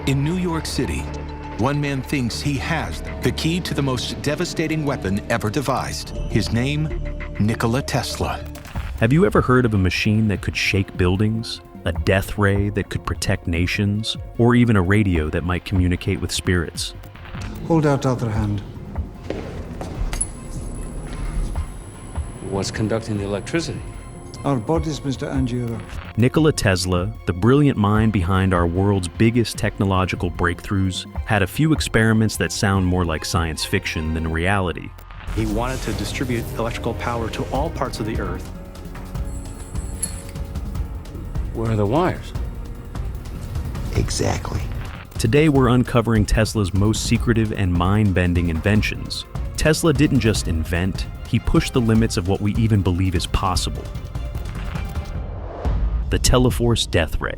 In New York City, one man thinks he has the key to the most devastating weapon ever devised. His name, Nikola Tesla. Have you ever heard of a machine that could shake buildings, a death ray that could protect nations, or even a radio that might communicate with spirits? Hold out other hand. What's conducting the electricity? Our bodies, Mr. Angiero. Nikola Tesla, the brilliant mind behind our world's biggest technological breakthroughs, had a few experiments that sound more like science fiction than reality. He wanted to distribute electrical power to all parts of the Earth. Where are the wires? Exactly. Today we're uncovering Tesla's most secretive and mind-bending inventions. Tesla didn't just invent, he pushed the limits of what we even believe is possible. The Teleforce Death Ray.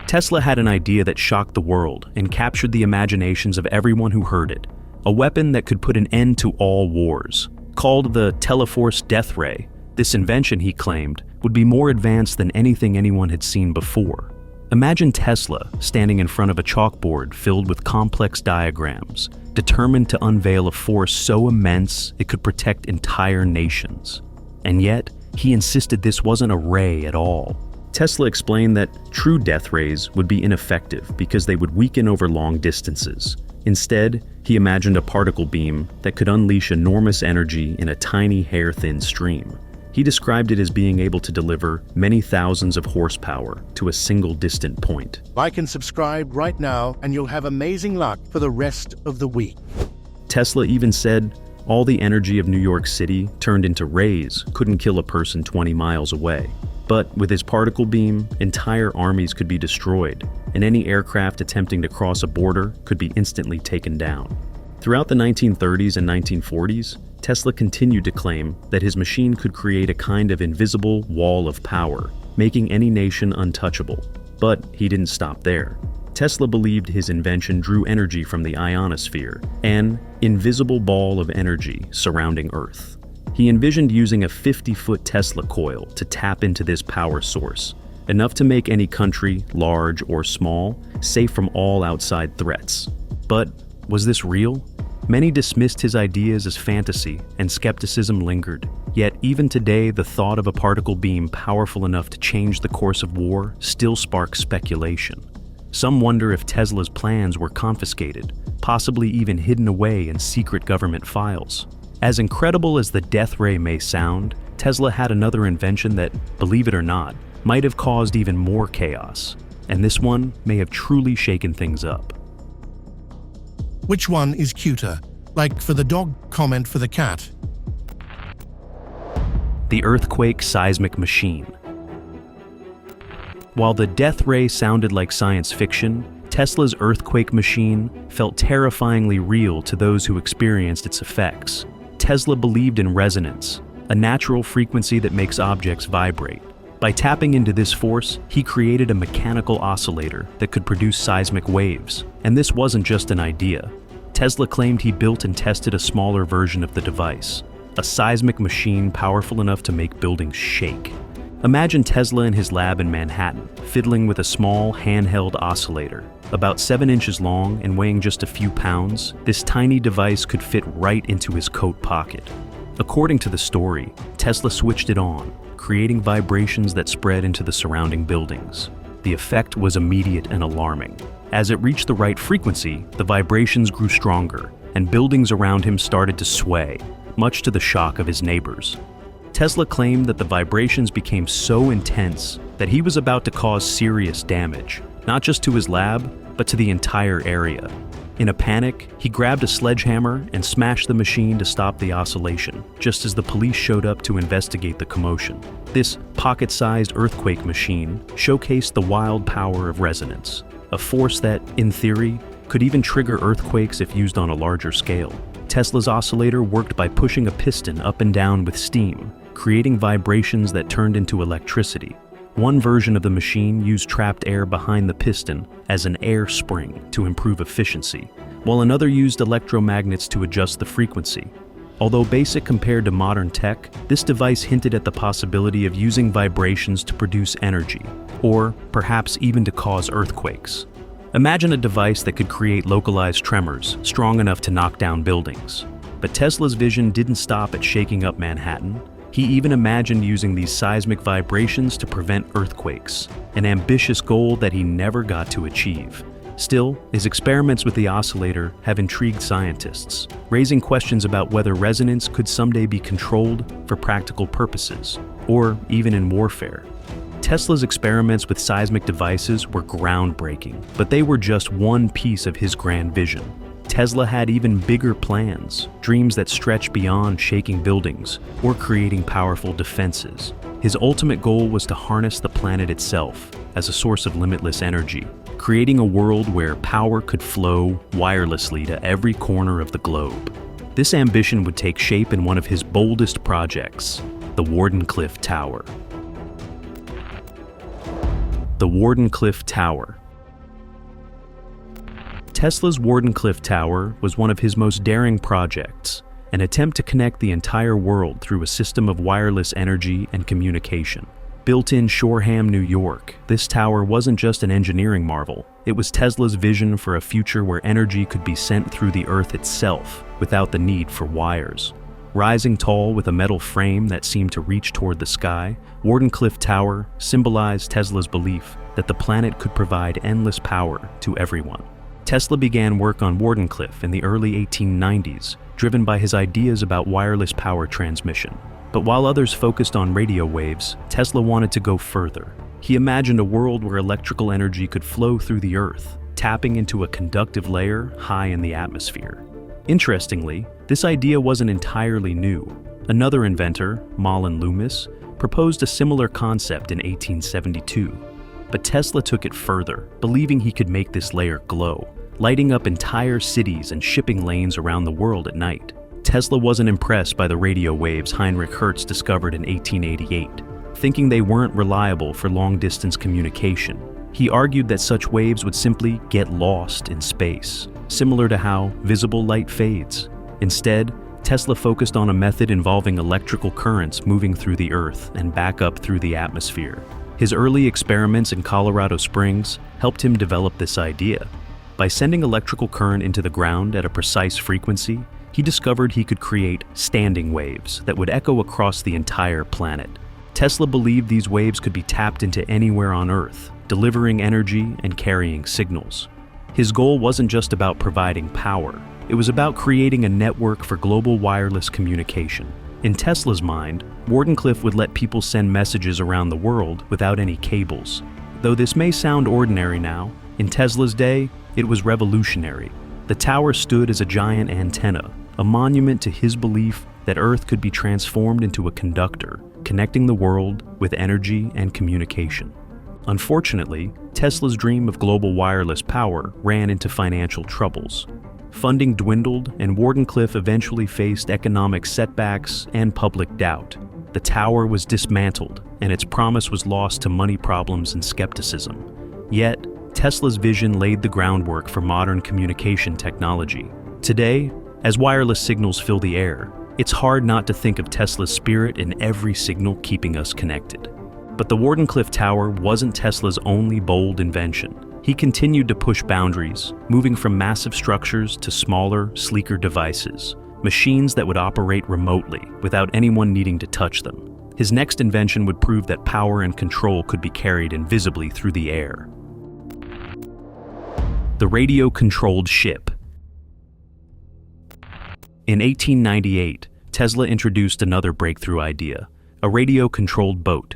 Tesla had an idea that shocked the world and captured the imaginations of everyone who heard it. A weapon that could put an end to all wars. Called the Teleforce Death Ray, this invention, he claimed, would be more advanced than anything anyone had seen before. Imagine Tesla standing in front of a chalkboard filled with complex diagrams, determined to unveil a force so immense it could protect entire nations. And yet, he insisted this wasn't a ray at all. Tesla explained that true death rays would be ineffective because they would weaken over long distances. Instead, he imagined a particle beam that could unleash enormous energy in a tiny hair-thin stream. He described it as being able to deliver many thousands of horsepower to a single distant point. Like and subscribe right now, and you'll have amazing luck for the rest of the week. Tesla even said all the energy of New York City turned into rays couldn't kill a person 20 miles away. But with his particle beam, entire armies could be destroyed, and any aircraft attempting to cross a border could be instantly taken down. Throughout the 1930s and 1940s, Tesla continued to claim that his machine could create a kind of invisible wall of power, making any nation untouchable. But he didn't stop there. Tesla believed his invention drew energy from the ionosphere, an invisible ball of energy surrounding Earth. He envisioned using a 50-foot Tesla coil to tap into this power source, enough to make any country, large or small, safe from all outside threats. But was this real? Many dismissed his ideas as fantasy, and skepticism lingered. Yet even today, the thought of a particle beam powerful enough to change the course of war still sparks speculation. Some wonder if Tesla's plans were confiscated, possibly even hidden away in secret government files. As incredible as the death ray may sound, Tesla had another invention that, believe it or not, might have caused even more chaos. And this one may have truly shaken things up. Which one is cuter? Like for the dog, comment for the cat. The earthquake seismic machine. While the death ray sounded like science fiction, Tesla's earthquake machine felt terrifyingly real to those who experienced its effects. Tesla believed in resonance, a natural frequency that makes objects vibrate. By tapping into this force, he created a mechanical oscillator that could produce seismic waves. And this wasn't just an idea. Tesla claimed he built and tested a smaller version of the device, a seismic machine powerful enough to make buildings shake. Imagine Tesla in his lab in Manhattan, fiddling with a small handheld oscillator. About 7 inches long and weighing just a few pounds, this tiny device could fit right into his coat pocket. According to the story, Tesla switched it on, creating vibrations that spread into the surrounding buildings. The effect was immediate and alarming. As it reached the right frequency, the vibrations grew stronger, and buildings around him started to sway, much to the shock of his neighbors. Tesla claimed that the vibrations became so intense that he was about to cause serious damage, not just to his lab, but to the entire area. In a panic, he grabbed a sledgehammer and smashed the machine to stop the oscillation, just as the police showed up to investigate the commotion. This pocket-sized earthquake machine showcased the wild power of resonance, a force that, in theory, could even trigger earthquakes if used on a larger scale. Tesla's oscillator worked by pushing a piston up and down with steam, creating vibrations that turned into electricity. One version of the machine used trapped air behind the piston as an air spring to improve efficiency, while another used electromagnets to adjust the frequency. Although basic compared to modern tech, this device hinted at the possibility of using vibrations to produce energy, or perhaps even to cause earthquakes. Imagine a device that could create localized tremors strong enough to knock down buildings. But Tesla's vision didn't stop at shaking up Manhattan. He even imagined using these seismic vibrations to prevent earthquakes, an ambitious goal that he never got to achieve. Still, his experiments with the oscillator have intrigued scientists, raising questions about whether resonance could someday be controlled for practical purposes, or even in warfare. Tesla's experiments with seismic devices were groundbreaking, but they were just one piece of his grand vision. Tesla had even bigger plans, dreams that stretched beyond shaking buildings or creating powerful defenses. His ultimate goal was to harness the planet itself as a source of limitless energy, creating a world where power could flow wirelessly to every corner of the globe. This ambition would take shape in one of his boldest projects, the Warden Cliff Tower. The Warden Cliff Tower. Tesla's Warden Cliff Tower was one of his most daring projects, an attempt to connect the entire world through a system of wireless energy and communication. Built in Shoreham, New York, this tower wasn't just an engineering marvel. It was Tesla's vision for a future where energy could be sent through the Earth itself without the need for wires. Rising tall with a metal frame that seemed to reach toward the sky, Warden Cliff Tower symbolized Tesla's belief that the planet could provide endless power to everyone. Tesla began work on Warden Cliff in the early 1890s, driven by his ideas about wireless power transmission. But while others focused on radio waves, Tesla wanted to go further. He imagined a world where electrical energy could flow through the Earth, tapping into a conductive layer high in the atmosphere. Interestingly, this idea wasn't entirely new. Another inventor, Mullen Loomis, proposed a similar concept in 1872. But Tesla took it further, believing he could make this layer glow, lighting up entire cities and shipping lanes around the world at night. Tesla wasn't impressed by the radio waves Heinrich Hertz discovered in 1888, thinking they weren't reliable for long-distance communication. He argued that such waves would simply get lost in space, similar to how visible light fades. Instead, Tesla focused on a method involving electrical currents moving through the Earth and back up through the atmosphere. His early experiments in Colorado Springs helped him develop this idea. By sending electrical current into the ground at a precise frequency, he discovered he could create standing waves that would echo across the entire planet. Tesla believed these waves could be tapped into anywhere on Earth, delivering energy and carrying signals. His goal wasn't just about providing power, it was about creating a network for global wireless communication. In Tesla's mind, Warden Cliff would let people send messages around the world without any cables. Though this may sound ordinary now, in Tesla's day, it was revolutionary. The tower stood as a giant antenna, a monument to his belief that Earth could be transformed into a conductor, connecting the world with energy and communication. Unfortunately, Tesla's dream of global wireless power ran into financial troubles. Funding dwindled, and Warden Cliff eventually faced economic setbacks and public doubt. The tower was dismantled, and its promise was lost to money problems and skepticism. Yet, Tesla's vision laid the groundwork for modern communication technology. Today, as wireless signals fill the air, it's hard not to think of Tesla's spirit in every signal keeping us connected. But the Warden Cliff Tower wasn't Tesla's only bold invention. He continued to push boundaries, moving from massive structures to smaller, sleeker devices, machines that would operate remotely without anyone needing to touch them. His next invention would prove that power and control could be carried invisibly through the air. The radio-controlled ship. In 1898, Tesla introduced another breakthrough idea, a radio-controlled boat.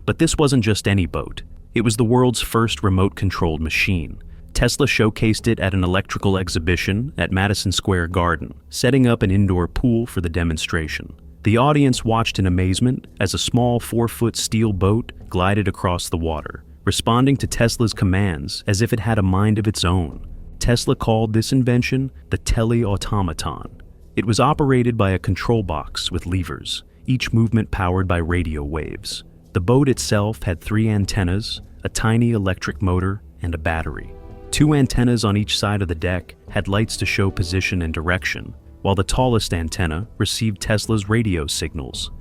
But this wasn't just any boat. It was the world's first remote-controlled machine. Tesla showcased it at an electrical exhibition at Madison Square Garden, setting up an indoor pool for the demonstration. The audience watched in amazement as a small 4-foot steel boat glided across the water, responding to Tesla's commands as if it had a mind of its own. Tesla called this invention the teleautomaton. It was operated by a control box with levers, each movement powered by radio waves. The boat itself had 3 antennas, a tiny electric motor, and a battery. 2 antennas on each side of the deck had lights to show position and direction, while the tallest antenna received Tesla's radio signals.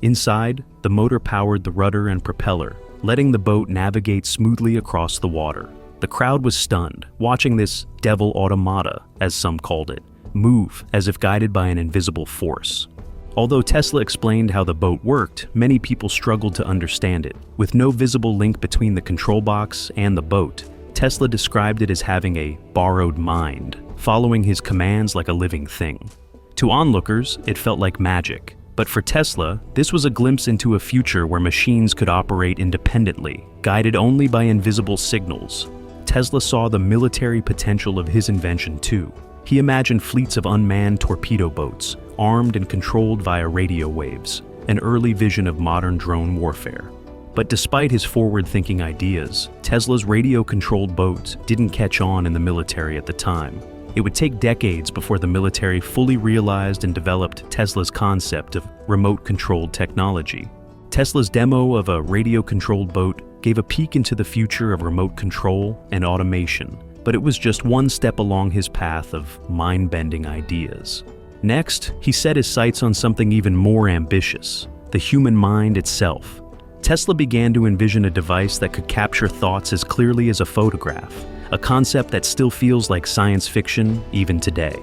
Inside, the motor powered the rudder and propeller, letting the boat navigate smoothly across the water. The crowd was stunned, watching this devil automata, as some called it, move as if guided by an invisible force. Although Tesla explained how the boat worked, many people struggled to understand it. With no visible link between the control box and the boat, Tesla described it as having a borrowed mind, following his commands like a living thing. To onlookers, it felt like magic. But for Tesla, this was a glimpse into a future where machines could operate independently, guided only by invisible signals. Tesla saw the military potential of his invention too. He imagined fleets of unmanned torpedo boats, armed and controlled via radio waves, an early vision of modern drone warfare. But despite his forward-thinking ideas, Tesla's radio-controlled boats didn't catch on in the military at the time. It would take decades before the military fully realized and developed Tesla's concept of remote-controlled technology. Tesla's demo of a radio-controlled boat gave a peek into the future of remote control and automation, but it was just one step along his path of mind-bending ideas. Next, he set his sights on something even more ambitious, the human mind itself. Tesla began to envision a device that could capture thoughts as clearly as a photograph, a concept that still feels like science fiction even today.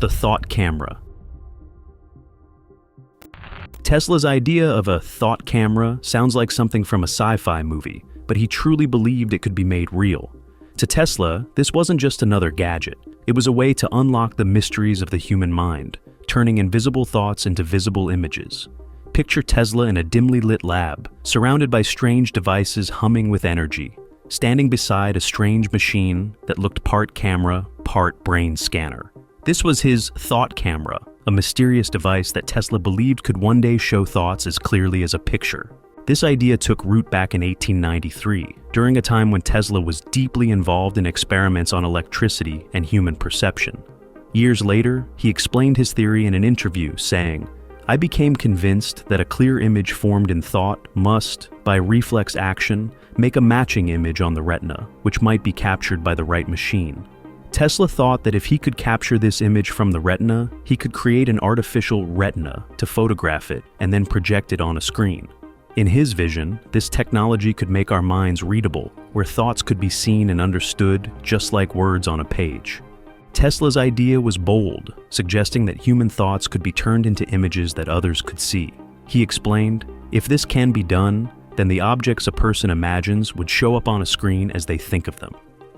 The thought camera. Tesla's idea of a thought camera sounds like something from a sci-fi movie, but he truly believed it could be made real. To Tesla, this wasn't just another gadget. It was a way to unlock the mysteries of the human mind, turning invisible thoughts into visible images. Picture Tesla in a dimly lit lab, surrounded by strange devices humming with energy, standing beside a strange machine that looked part camera, part brain scanner. This was his thought camera, a mysterious device that Tesla believed could one day show thoughts as clearly as a picture. This idea took root back in 1893, during a time when Tesla was deeply involved in experiments on electricity and human perception. Years later, he explained his theory in an interview, saying, "I became convinced that a clear image formed in thought must, by reflex action, make a matching image on the retina, which might be captured by the right machine." Tesla thought that if he could capture this image from the retina, he could create an artificial retina to photograph it and then project it on a screen. In his vision, this technology could make our minds readable, where thoughts could be seen and understood just like words on a page. Tesla's idea was bold, suggesting that human thoughts could be turned into images that others could see. He explained, "If this can be done, then the objects a person imagines would show up on a screen as they think of them."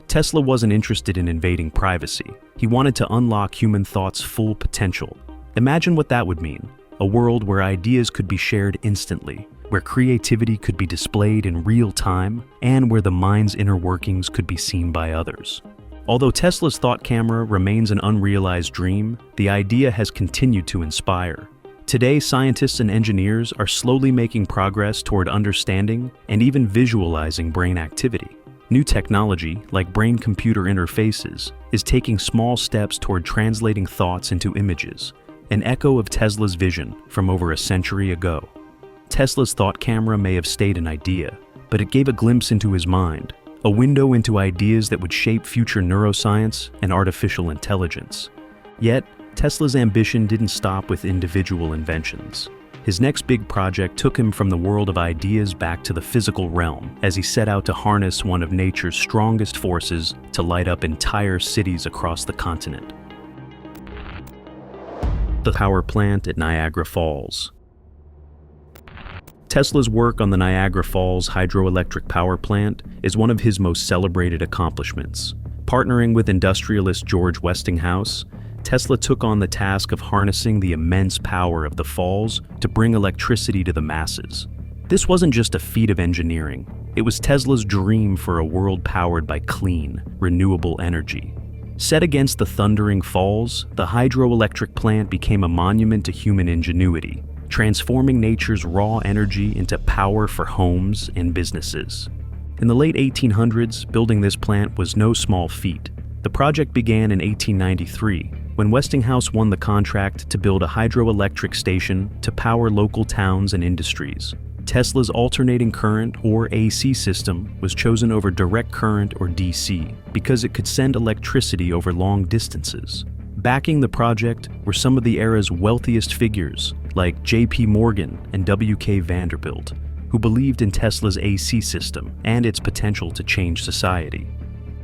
Tesla wasn't interested in invading privacy. He wanted to unlock human thought's full potential. Imagine what that would mean: a world where ideas could be shared instantly, where creativity could be displayed in real time, and where the mind's inner workings could be seen by others. Although Tesla's thought camera remains an unrealized dream, the idea has continued to inspire. Today, scientists and engineers are slowly making progress toward understanding and even visualizing brain activity. New technology, like brain-computer interfaces, is taking small steps toward translating thoughts into images, an echo of Tesla's vision from over a century ago. Tesla's thought camera may have stayed an idea, but it gave a glimpse into his mind, a window into ideas that would shape future neuroscience and artificial intelligence. Yet, Tesla's ambition didn't stop with individual inventions. His next big project took him from the world of ideas back to the physical realm as he set out to harness one of nature's strongest forces to light up entire cities across the continent. The power plant at Niagara Falls. Tesla's work on the Niagara Falls hydroelectric power plant is one of his most celebrated accomplishments. Partnering with industrialist George Westinghouse, Tesla took on the task of harnessing the immense power of the falls to bring electricity to the masses. This wasn't just a feat of engineering. It was Tesla's dream for a world powered by clean, renewable energy. Set against the thundering falls, the hydroelectric plant became a monument to human ingenuity, transforming nature's raw energy into power for homes and businesses. In the late 1800s, building this plant was no small feat. The project began in 1893, when Westinghouse won the contract to build a hydroelectric station to power local towns and industries. Tesla's alternating current, or AC system, was chosen over direct current, or DC, because it could send electricity over long distances. Backing the project were some of the era's wealthiest figures, like J.P. Morgan and W.K. Vanderbilt, who believed in Tesla's AC system and its potential to change society.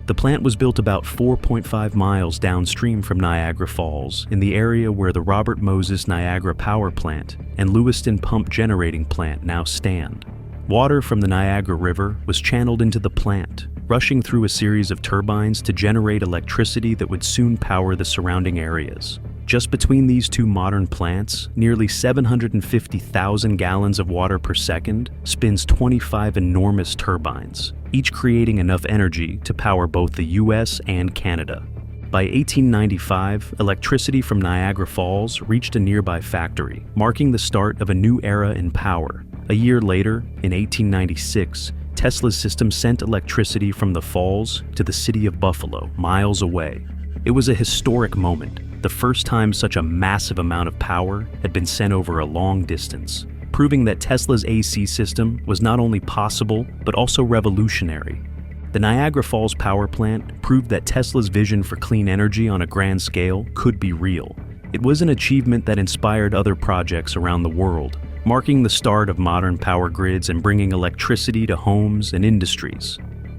The plant was built about 4.5 miles downstream from Niagara Falls in the area where the Robert Moses Niagara Power Plant and Lewiston Pump Generating Plant now stand. Water from the Niagara River was channeled into the plant, rushing through a series of turbines to generate electricity that would soon power the surrounding areas. Just between these two modern plants, nearly 750,000 gallons of water per second spins 25 enormous turbines, each creating enough energy to power both the US and Canada. By 1895, electricity from Niagara Falls reached a nearby factory, marking the start of a new era in power. A year later, in 1896, Tesla's system sent electricity from the falls to the city of Buffalo, miles away. It was a historic moment, the first time such a massive amount of power had been sent over a long distance, proving that Tesla's AC system was not only possible, but also revolutionary. The Niagara Falls power plant proved that Tesla's vision for clean energy on a grand scale could be real. It was an achievement that inspired other projects around the world, marking the start of modern power grids and bringing electricity to homes and industries.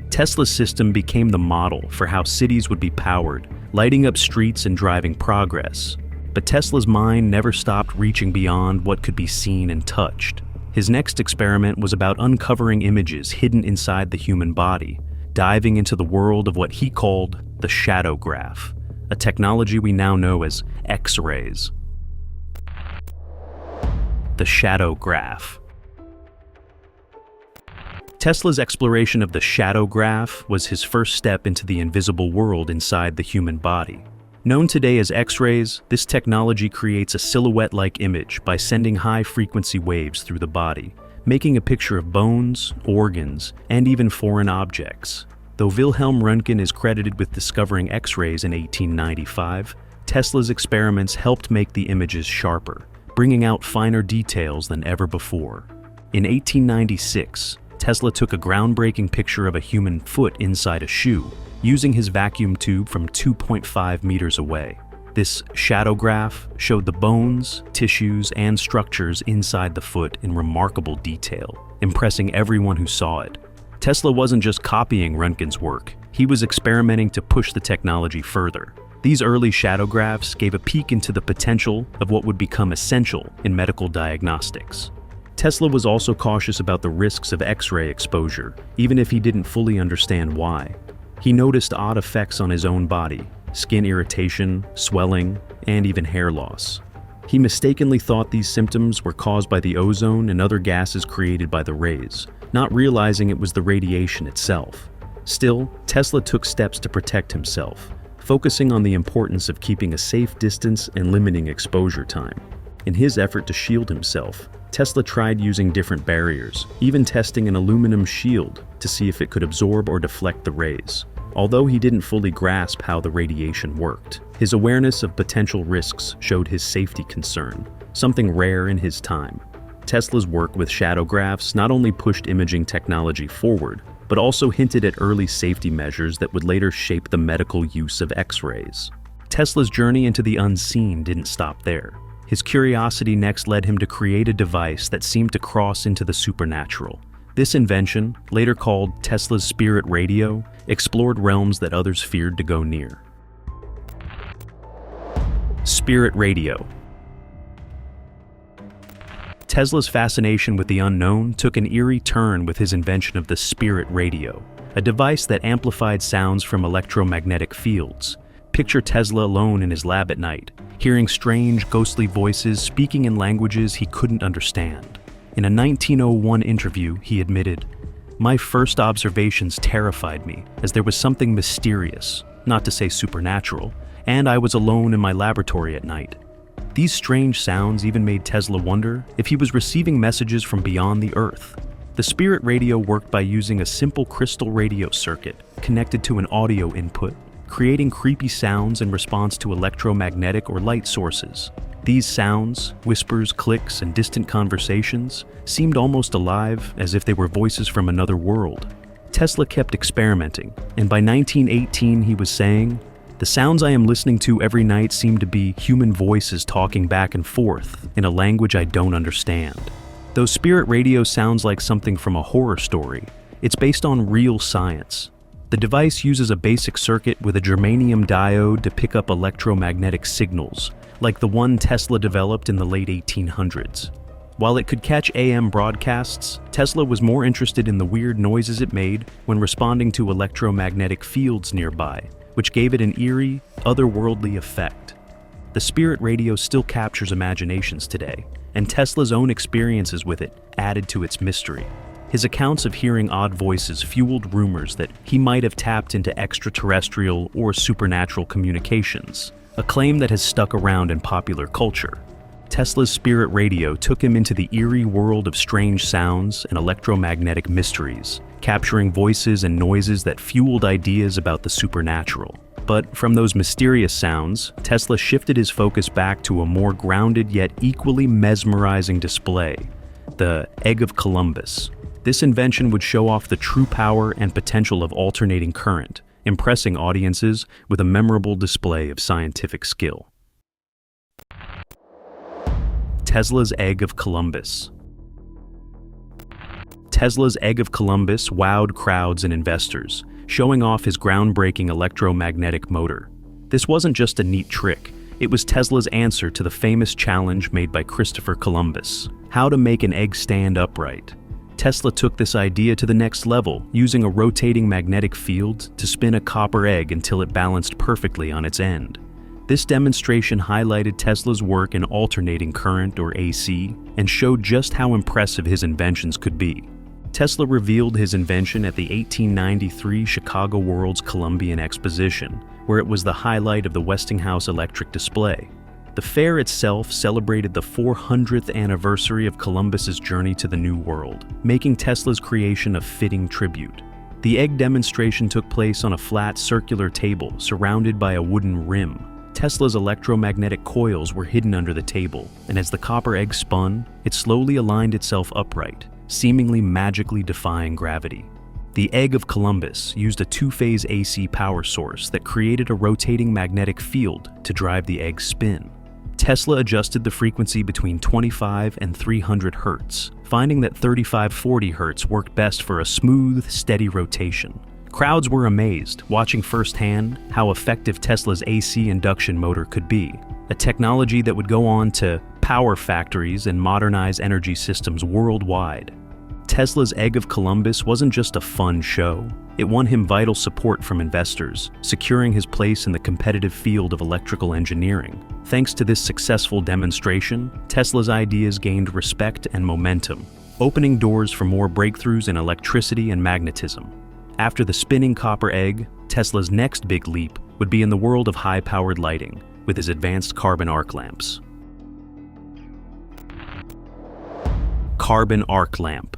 Tesla's system became the model for how cities would be powered, lighting up streets and driving progress. But Tesla's mind never stopped reaching beyond what could be seen and touched. His next experiment was about uncovering images hidden inside the human body, diving into the world of what he called the shadow graph, a technology we now know as X-rays. The shadow graph. Tesla's exploration of the shadow graph was his first step into the invisible world inside the human body. Known today as X-rays, this technology creates a silhouette-like image by sending high-frequency waves through the body, making a picture of bones, organs, and even foreign objects. Though Wilhelm Röntgen is credited with discovering X-rays in 1895, Tesla's experiments helped make the images sharper, bringing out finer details than ever before. In 1896, Tesla took a groundbreaking picture of a human foot inside a shoe, using his vacuum tube from 2.5 meters away. This shadow graph showed the bones, tissues, and structures inside the foot in remarkable detail, impressing everyone who saw it. Tesla wasn't just copying Röntgen's work, he was experimenting to push the technology further. These early shadow graphs gave a peek into the potential of what would become essential in medical diagnostics. Tesla was also cautious about the risks of X-ray exposure, even if he didn't fully understand why. He noticed odd effects on his own body, skin irritation, swelling, and even hair loss. He mistakenly thought these symptoms were caused by the ozone and other gases created by the rays, not realizing it was the radiation itself. Still, Tesla took steps to protect himself, focusing on the importance of keeping a safe distance and limiting exposure time. In his effort to shield himself, Tesla tried using different barriers, even testing an aluminum shield to see if it could absorb or deflect the rays. Although he didn't fully grasp how the radiation worked, his awareness of potential risks showed his safety concern, something rare in his time. Tesla's work with shadow graphs not only pushed imaging technology forward, but also hinted at early safety measures that would later shape the medical use of X-rays. Tesla's journey into the unseen didn't stop there. His curiosity next led him to create a device that seemed to cross into the supernatural. This invention, later called Tesla's spirit radio, explored realms that others feared to go near. Spirit radio. Tesla's fascination with the unknown took an eerie turn with his invention of the spirit radio, a device that amplified sounds from electromagnetic fields. Picture Tesla alone in his lab at night, hearing strange, ghostly voices speaking in languages he couldn't understand. In a 1901 interview, he admitted, "My first observations terrified me, as there was something mysterious, not to say supernatural, and I was alone in my laboratory at night." These strange sounds even made Tesla wonder if he was receiving messages from beyond the Earth. The spirit radio worked by using a simple crystal radio circuit connected to an audio input, creating creepy sounds in response to electromagnetic or light sources. These sounds, whispers, clicks, and distant conversations, seemed almost alive, as if they were voices from another world. Tesla kept experimenting, and by 1918 he was saying, The sounds I am listening to every night seem to be human voices talking back and forth in a language I don't understand. Though spirit radio sounds like something from a horror story, it's based on real science. The device uses a basic circuit with a germanium diode to pick up electromagnetic signals, like the one Tesla developed in the late 1800s. While it could catch AM broadcasts, Tesla was more interested in the weird noises it made when responding to electromagnetic fields nearby, which gave it an eerie, otherworldly effect. The spirit radio still captures imaginations today, and Tesla's own experiences with it added to its mystery. His accounts of hearing odd voices fueled rumors that he might have tapped into extraterrestrial or supernatural communications, a claim that has stuck around in popular culture. Tesla's spirit radio took him into the eerie world of strange sounds and electromagnetic mysteries, capturing voices and noises that fueled ideas about the supernatural. But from those mysterious sounds, Tesla shifted his focus back to a more grounded yet equally mesmerizing display, the Egg of Columbus. This invention would show off the true power and potential of alternating current, impressing audiences with a memorable display of scientific skill. Tesla's Egg of Columbus. Tesla's Egg of Columbus wowed crowds and investors, showing off his groundbreaking electromagnetic motor. This wasn't just a neat trick, it was Tesla's answer to the famous challenge made by Christopher Columbus: how to make an egg stand upright. Tesla took this idea to the next level, using a rotating magnetic field to spin a copper egg until it balanced perfectly on its end. This demonstration highlighted Tesla's work in alternating current, or AC, and showed just how impressive his inventions could be. Tesla revealed his invention at the 1893 Chicago World's Columbian Exposition, where it was the highlight of the Westinghouse electric display. The fair itself celebrated the 400th anniversary of Columbus's journey to the New World, making Tesla's creation a fitting tribute. The egg demonstration took place on a flat circular table surrounded by a wooden rim. Tesla's electromagnetic coils were hidden under the table, and as the copper egg spun, it slowly aligned itself upright, seemingly magically defying gravity. The Egg of Columbus used a two-phase AC power source that created a rotating magnetic field to drive the egg's spin. Tesla adjusted the frequency between 25 and 300 Hz, finding that 3540 Hz worked best for a smooth, steady rotation. Crowds were amazed, watching firsthand how effective Tesla's AC induction motor could be, a technology that would go on to power factories and modernize energy systems worldwide. Tesla's Egg of Columbus wasn't just a fun show. It won him vital support from investors, securing his place in the competitive field of electrical engineering. Thanks to this successful demonstration, Tesla's ideas gained respect and momentum, opening doors for more breakthroughs in electricity and magnetism. After the spinning copper egg, Tesla's next big leap would be in the world of high-powered lighting, with his advanced carbon arc lamps. Carbon arc lamp.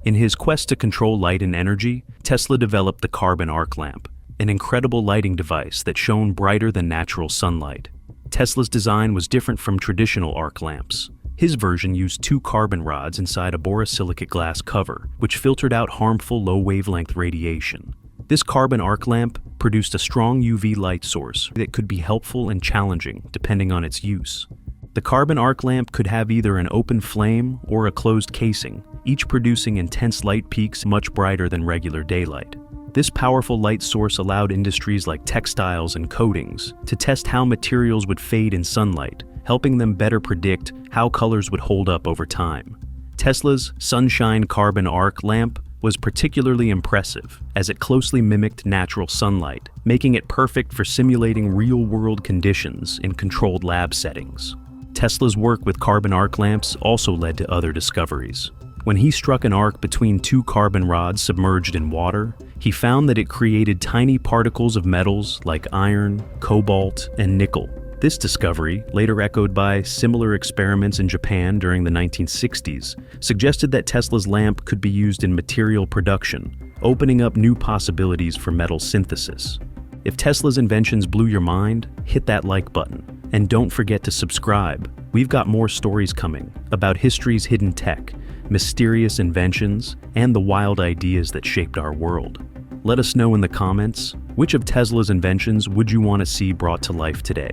In his quest to control light and energy, Tesla developed the carbon arc lamp, an incredible lighting device that shone brighter than natural sunlight. Tesla's design was different from traditional arc lamps. His version used two carbon rods inside a borosilicate glass cover, which filtered out harmful low-wavelength radiation. This carbon arc lamp produced a strong UV light source that could be helpful and challenging depending on its use. The carbon arc lamp could have either an open flame or a closed casing, each producing intense light peaks much brighter than regular daylight. This powerful light source allowed industries like textiles and coatings to test how materials would fade in sunlight, helping them better predict how colors would hold up over time. Tesla's Sunshine Carbon Arc lamp was particularly impressive, as it closely mimicked natural sunlight, making it perfect for simulating real-world conditions in controlled lab settings. Tesla's work with carbon arc lamps also led to other discoveries. When he struck an arc between two carbon rods submerged in water, he found that it created tiny particles of metals like iron, cobalt, and nickel. This discovery, later echoed by similar experiments in Japan during the 1960s, suggested that Tesla's lamp could be used in material production, opening up new possibilities for metal synthesis. If Tesla's inventions blew your mind, hit that like button. And don't forget to subscribe. We've got more stories coming about history's hidden tech, mysterious inventions, and the wild ideas that shaped our world. Let us know in the comments, which of Tesla's inventions would you want to see brought to life today?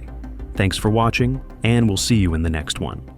Thanks for watching, and we'll see you in the next one.